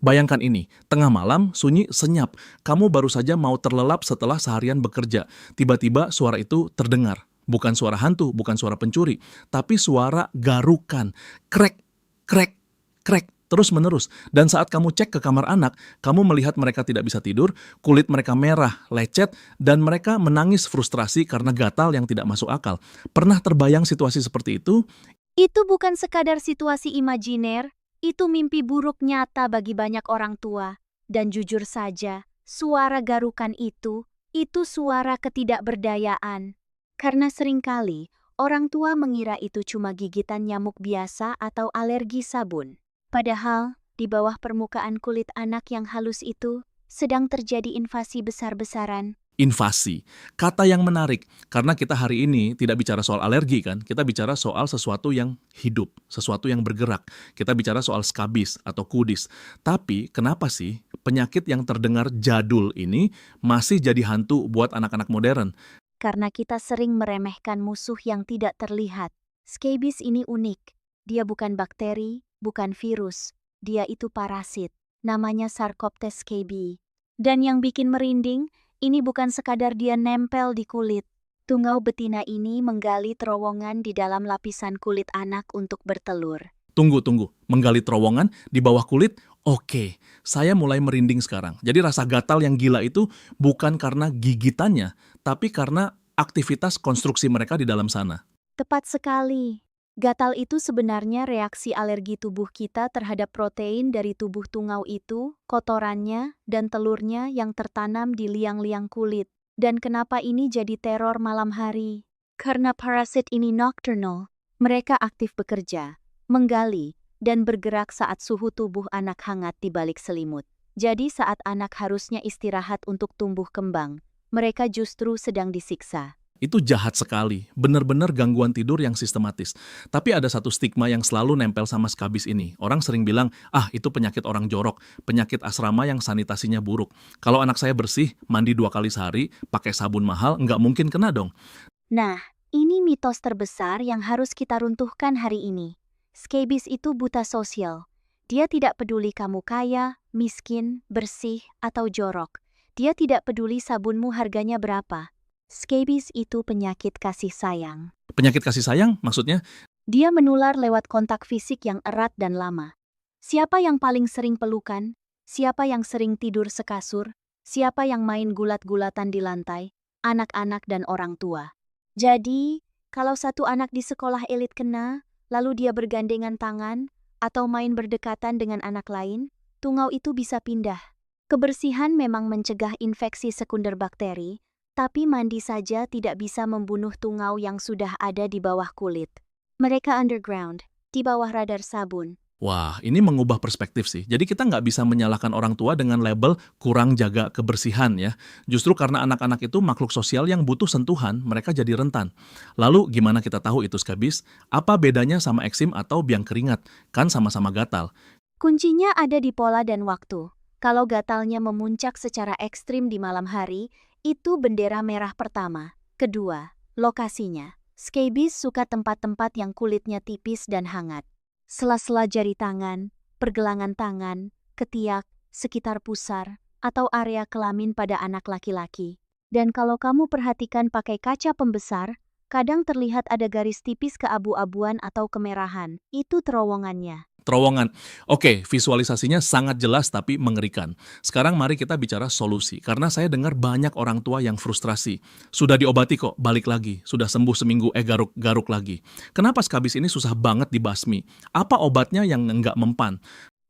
Bayangkan ini, tengah malam, sunyi, senyap. Kamu baru saja mau terlelap setelah seharian bekerja. Tiba-tiba suara itu terdengar. Bukan suara hantu, bukan suara pencuri, tapi suara garukan. Krek, krek, krek, terus-menerus. Dan saat kamu cek ke kamar anak, kamu melihat mereka tidak bisa tidur, kulit mereka merah, lecet, dan mereka menangis frustrasi karena gatal yang tidak masuk akal. Pernah terbayang situasi seperti itu? Itu bukan sekadar situasi imajiner, itu mimpi buruk nyata bagi banyak orang tua. Dan jujur saja, suara garukan itu suara ketidakberdayaan. Karena seringkali, orang tua mengira itu cuma gigitan nyamuk biasa atau alergi sabun. Padahal, di bawah permukaan kulit anak yang halus itu, sedang terjadi invasi besar-besaran. Invasi. Kata yang menarik, karena kita hari ini tidak bicara soal alergi kan, kita bicara soal sesuatu yang hidup, sesuatu yang bergerak. Kita bicara soal skabis atau kudis. Tapi kenapa sih penyakit yang terdengar jadul ini masih jadi hantu buat anak-anak modern? Karena kita sering meremehkan musuh yang tidak terlihat. Scabies ini unik. Dia bukan bakteri, bukan virus. Dia itu parasit. Namanya Sarcoptes scabiei. Dan yang bikin merinding, ini bukan sekadar dia nempel di kulit. Tungau betina ini menggali terowongan di dalam lapisan kulit anak untuk bertelur. Tunggu. Menggali terowongan di bawah kulit? Oke, saya mulai merinding sekarang. Jadi rasa gatal yang gila itu bukan karena gigitannya, tapi karena aktivitas konstruksi mereka di dalam sana. Tepat sekali. Gatal itu sebenarnya reaksi alergi tubuh kita terhadap protein dari tubuh tungau itu, kotorannya, dan telurnya yang tertanam di liang-liang kulit. Dan kenapa ini jadi teror malam hari? Karena parasit ini nocturnal. Mereka aktif bekerja, menggali, dan bergerak saat suhu tubuh anak hangat di balik selimut. Jadi saat anak harusnya istirahat untuk tumbuh kembang, mereka justru sedang disiksa. Itu jahat sekali, benar-benar gangguan tidur yang sistematis. Tapi ada satu stigma yang selalu nempel sama skabis ini. Orang sering bilang, itu penyakit orang jorok, penyakit asrama yang sanitasinya buruk. Kalau anak saya bersih, mandi 2 kali sehari, pakai sabun mahal, nggak mungkin kena dong. Nah, ini mitos terbesar yang harus kita runtuhkan hari ini. Scabies itu buta sosial. Dia tidak peduli kamu kaya, miskin, bersih, atau jorok. Dia tidak peduli sabunmu harganya berapa. Scabies itu penyakit kasih sayang. Penyakit kasih sayang, maksudnya? Dia menular lewat kontak fisik yang erat dan lama. Siapa yang paling sering pelukan? Siapa yang sering tidur sekasur? Siapa yang main gulat-gulatan di lantai? Anak-anak dan orang tua. Jadi, kalau satu anak di sekolah elit kena, lalu dia bergandengan tangan, atau main berdekatan dengan anak lain, tungau itu bisa pindah. Kebersihan memang mencegah infeksi sekunder bakteri, tapi mandi saja tidak bisa membunuh tungau yang sudah ada di bawah kulit. Mereka underground, di bawah radar sabun. Wah, ini mengubah perspektif sih. Jadi kita nggak bisa menyalahkan orang tua dengan label kurang jaga kebersihan ya. Justru karena anak-anak itu makhluk sosial yang butuh sentuhan, mereka jadi rentan. Lalu gimana kita tahu itu skabis? Apa bedanya sama eksim atau biang keringat? Kan sama-sama gatal. Kuncinya ada di pola dan waktu. Kalau gatalnya memuncak secara ekstrim di malam hari, itu bendera merah pertama. Kedua, lokasinya. Scabies suka tempat-tempat yang kulitnya tipis dan hangat. Sela-sela jari tangan, pergelangan tangan, ketiak, sekitar pusar, atau area kelamin pada anak laki-laki. Dan kalau kamu perhatikan pakai kaca pembesar, kadang terlihat ada garis tipis keabu-abuan atau kemerahan. Itu terowongannya. Terowongan. Oke, visualisasinya sangat jelas tapi mengerikan. Sekarang mari kita bicara solusi. Karena saya dengar banyak orang tua yang frustrasi. Sudah diobati kok, balik lagi. Sudah sembuh seminggu, garuk-garuk lagi. Kenapa skabis ini susah banget dibasmi? Apa obatnya yang nggak mempan?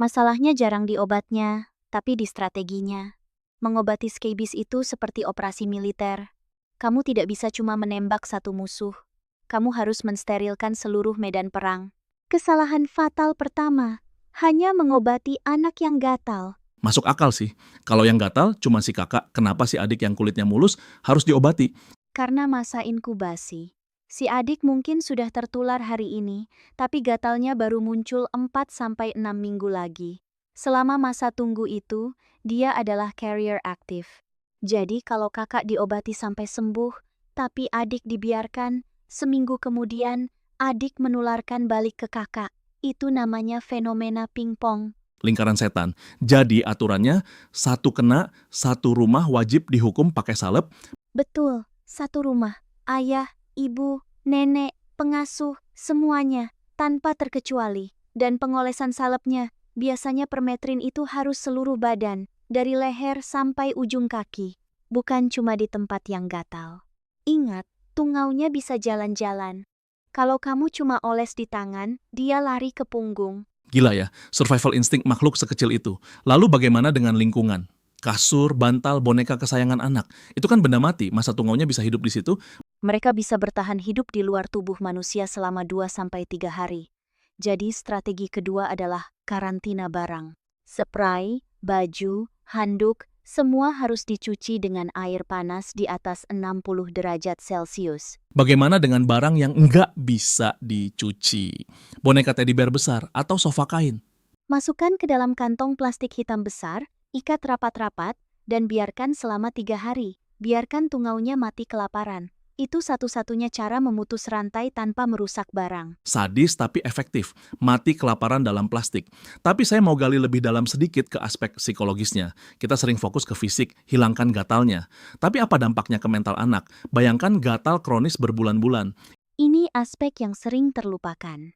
Masalahnya jarang di obatnya, tapi di strateginya. Mengobati scabies itu seperti operasi militer. Kamu tidak bisa cuma menembak satu musuh. Kamu harus mensterilkan seluruh medan perang. Kesalahan fatal pertama, hanya mengobati anak yang gatal. Masuk akal sih. Kalau yang gatal cuma si kakak, kenapa si adik yang kulitnya mulus harus diobati? Karena masa inkubasi. Si adik mungkin sudah tertular hari ini, tapi gatalnya baru muncul 4-6 minggu lagi. Selama masa tunggu itu, dia adalah carrier aktif. Jadi kalau kakak diobati sampai sembuh, tapi adik dibiarkan, seminggu kemudian, adik menularkan balik ke kakak. Itu namanya fenomena pingpong. lingkaran setan. Jadi aturannya, satu kena, satu rumah wajib dihukum pakai salep. Betul, satu rumah, ayah, ibu, nenek, pengasuh, semuanya, tanpa terkecuali. Dan pengolesan salepnya, biasanya permetrin itu harus seluruh badan, dari leher sampai ujung kaki. Bukan cuma di tempat yang gatal. Ingat, tungaunya bisa jalan-jalan. Kalau kamu cuma oles di tangan, dia lari ke punggung. Gila ya, survival instinct makhluk sekecil itu. Lalu bagaimana dengan lingkungan? Kasur, bantal, boneka kesayangan anak. Itu kan benda mati, masa tungaunya bisa hidup di situ? Mereka bisa bertahan hidup di luar tubuh manusia selama 2-3 hari. Jadi strategi kedua adalah karantina barang. Spray, baju, handuk, semua harus dicuci dengan air panas di atas 60 derajat Celcius. Bagaimana dengan barang yang nggak bisa dicuci? Boneka teddy bear besar atau sofa kain? Masukkan ke dalam kantong plastik hitam besar, ikat rapat-rapat, dan biarkan selama 3 hari. Biarkan tungaunya mati kelaparan. Itu satu-satunya cara memutus rantai tanpa merusak barang. Sadis tapi efektif, mati kelaparan dalam plastik. Tapi saya mau gali lebih dalam sedikit ke aspek psikologisnya. Kita sering fokus ke fisik, hilangkan gatalnya. Tapi apa dampaknya ke mental anak? Bayangkan gatal kronis berbulan-bulan. Ini aspek yang sering terlupakan.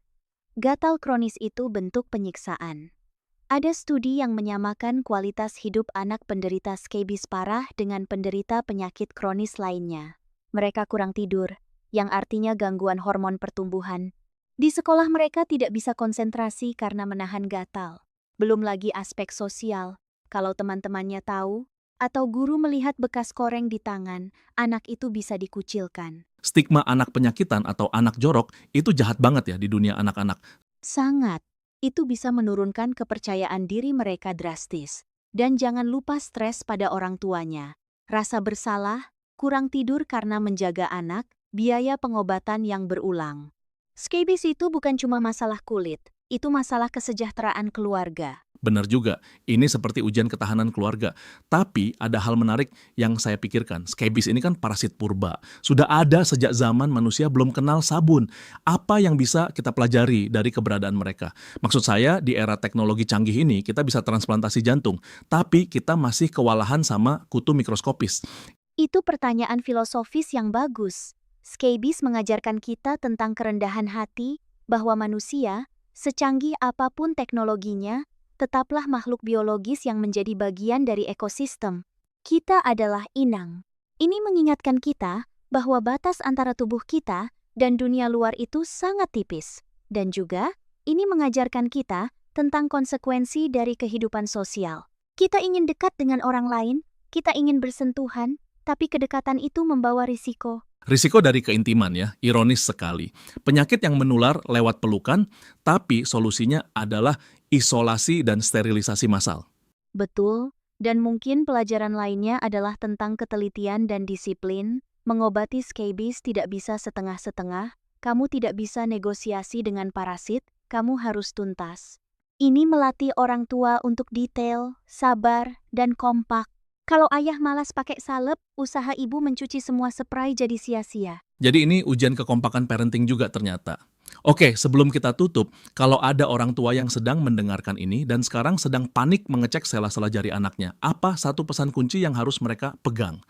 Gatal kronis itu bentuk penyiksaan. Ada studi yang menyamakan kualitas hidup anak penderita skabis parah dengan penderita penyakit kronis lainnya. Mereka kurang tidur, yang artinya gangguan hormon pertumbuhan. Di sekolah mereka tidak bisa konsentrasi karena menahan gatal. Belum lagi aspek sosial. Kalau teman-temannya tahu, atau guru melihat bekas koreng di tangan, anak itu bisa dikucilkan. Stigma anak penyakitan atau anak jorok itu jahat banget ya di dunia anak-anak. Sangat. Itu bisa menurunkan kepercayaan diri mereka drastis. Dan jangan lupa stres pada orang tuanya. Rasa bersalah, kurang tidur karena menjaga anak, biaya pengobatan yang berulang. Skabis itu bukan cuma masalah kulit, itu masalah kesejahteraan keluarga. Benar juga, ini seperti ujian ketahanan keluarga. Tapi ada hal menarik yang saya pikirkan. Skabis ini kan parasit purba. Sudah ada sejak zaman manusia belum kenal sabun. Apa yang bisa kita pelajari dari keberadaan mereka? Maksud saya, di era teknologi canggih ini, kita bisa transplantasi jantung. Tapi kita masih kewalahan sama kutu mikroskopis. Itu pertanyaan filosofis yang bagus. Skabis mengajarkan kita tentang kerendahan hati, bahwa manusia, secanggih apapun teknologinya, tetaplah makhluk biologis yang menjadi bagian dari ekosistem. Kita adalah inang. Ini mengingatkan kita bahwa batas antara tubuh kita dan dunia luar itu sangat tipis. Dan juga, ini mengajarkan kita tentang konsekuensi dari kehidupan sosial. Kita ingin dekat dengan orang lain, kita ingin bersentuhan, tapi kedekatan itu membawa risiko. Risiko dari keintiman ya, ironis sekali. Penyakit yang menular lewat pelukan, tapi solusinya adalah isolasi dan sterilisasi massal. Betul, dan mungkin pelajaran lainnya adalah tentang ketelitian dan disiplin. Mengobati skabis tidak bisa setengah-setengah, kamu tidak bisa negosiasi dengan parasit, kamu harus tuntas. Ini melatih orang tua untuk detail, sabar, dan kompak. Kalau ayah malas pakai salep, usaha ibu mencuci semua spray jadi sia-sia. Jadi ini ujian kekompakan parenting juga ternyata. Oke, sebelum kita tutup, kalau ada orang tua yang sedang mendengarkan ini dan sekarang sedang panik mengecek sela-sela jari anaknya, apa satu pesan kunci yang harus mereka pegang?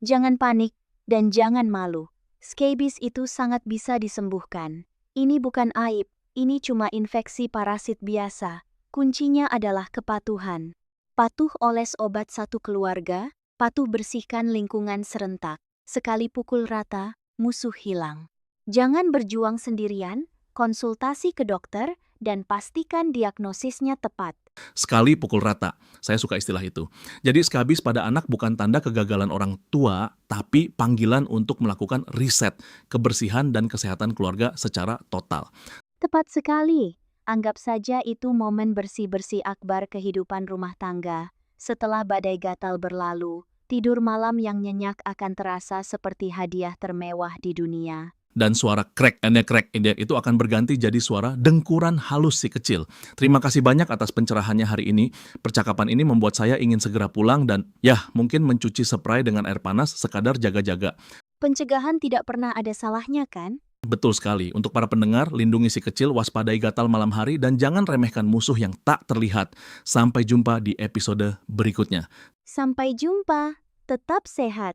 Jangan panik dan jangan malu. Skabis itu sangat bisa disembuhkan. Ini bukan aib, ini cuma infeksi parasit biasa. Kuncinya adalah kepatuhan. Patuh oles obat satu keluarga, patuh bersihkan lingkungan serentak. Sekali pukul rata, musuh hilang. Jangan berjuang sendirian, konsultasi ke dokter, dan pastikan diagnosisnya tepat. Sekali pukul rata. Saya suka istilah itu. Jadi skabis pada anak bukan tanda kegagalan orang tua, tapi panggilan untuk melakukan riset, kebersihan dan kesehatan keluarga secara total. Tepat sekali. Anggap saja itu momen bersih-bersih akbar kehidupan rumah tangga. Setelah badai gatal berlalu, tidur malam yang nyenyak akan terasa seperti hadiah termewah di dunia. Dan suara krek itu akan berganti jadi suara dengkuran halus si kecil. Terima kasih banyak atas pencerahannya hari ini. Percakapan ini membuat saya ingin segera pulang dan ya mungkin mencuci spray dengan air panas sekadar jaga-jaga. Pencegahan tidak pernah ada salahnya kan? Betul sekali. Untuk para pendengar, lindungi si kecil, waspadai gatal malam hari, dan jangan remehkan musuh yang tak terlihat. Sampai jumpa di episode berikutnya. Sampai jumpa, tetap sehat.